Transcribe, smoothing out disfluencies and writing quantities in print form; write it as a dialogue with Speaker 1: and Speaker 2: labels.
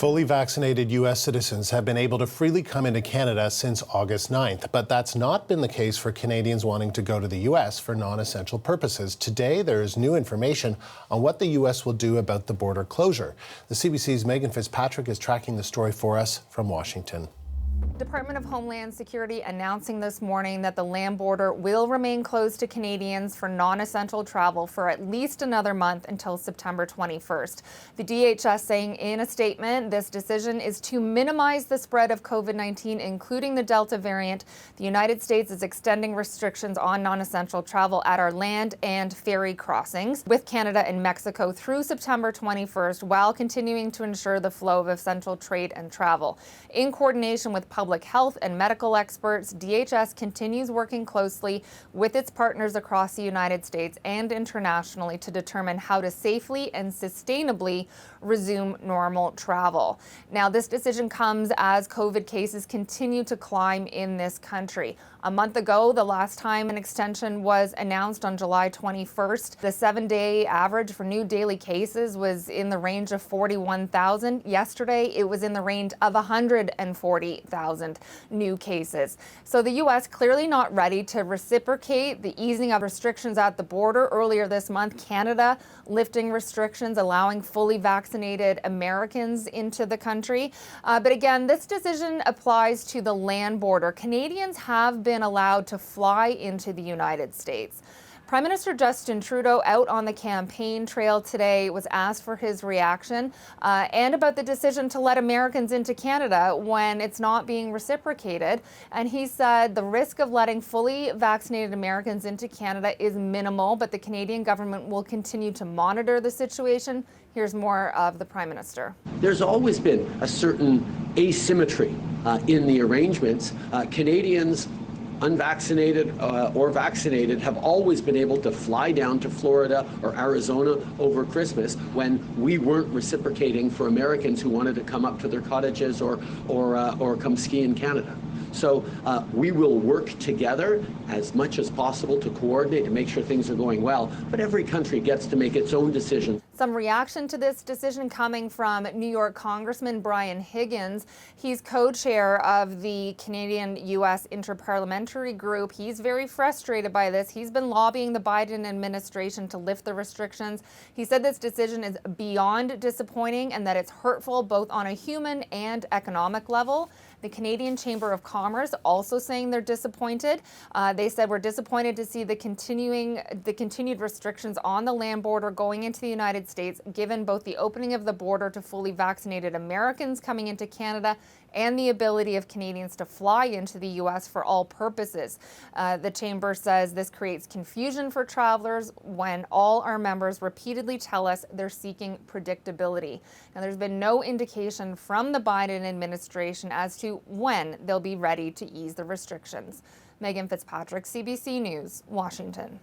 Speaker 1: Fully vaccinated U.S. citizens have been able to freely come into Canada since August 9th, but that's not been the case for Canadians wanting to go to the U.S. for non-essential purposes. Today, there is new information on what the U.S. will do about the border closure. The CBC's Megan Fitzpatrick is tracking the story for us from Washington.
Speaker 2: Department of Homeland Security announcing this morning that the land border will remain closed to Canadians for non-essential travel for at least another month until September 21st. The DHS saying in a statement, this decision is to minimize the spread of COVID-19, including the Delta variant. The United States is extending restrictions on non-essential travel at our land and ferry crossings with Canada and Mexico through September 21st, while continuing to ensure the flow of essential trade and travel. In coordination with public health and medical experts, DHS continues working closely with its partners across the United States and internationally to determine how to safely and sustainably resume normal travel. Now, this decision comes as COVID cases continue to climb in this country. A month ago, the last time an extension was announced on July 21st, the 7-day average for new daily cases was in the range of 41,000. Yesterday, it was in the range of 140,000 new cases. So the U.S. clearly not ready to reciprocate the easing of restrictions at the border. Earlier this month, Canada lifting restrictions, allowing fully vaccinated Americans into the country. But again, this decision applies to the land border. Canadians have been allowed to fly into the United States. Prime Minister Justin Trudeau, out on the campaign trail today, was asked for his reaction and about the decision to let Americans into Canada when it's not being reciprocated. And he said the risk of letting fully vaccinated Americans into Canada is minimal, but the Canadian government will continue to monitor the situation. Here's more of the Prime Minister.
Speaker 3: There's always been a certain asymmetry in the arrangements. Canadians, unvaccinated or vaccinated, have always been able to fly down to Florida or Arizona over Christmas when we weren't reciprocating for Americans who wanted to come up to their cottages or come ski in Canada. So we will work together as much as possible to coordinate and make sure things are going well, but every country gets to make its own decision.
Speaker 2: Some reaction to this decision coming from New York Congressman Brian Higgins. He's co-chair of the Canadian-U.S. Interparliamentary Group. He's very frustrated by this. He's been lobbying the Biden administration to lift the restrictions. He said this decision is beyond disappointing and that it's hurtful both on a human and economic level. The Canadian Chamber of Commerce also saying they're disappointed. They said we're disappointed to see the continued restrictions on the land border going into the United States, given both the opening of the border to fully vaccinated Americans coming into Canada and the ability of Canadians to fly into the U.S. for all purposes. The Chamber says this creates confusion for travelers when all our members repeatedly tell us they're seeking predictability. Now, there's been no indication from the Biden administration as to when they'll be ready to ease the restrictions. Megan Fitzpatrick, CBC News, Washington.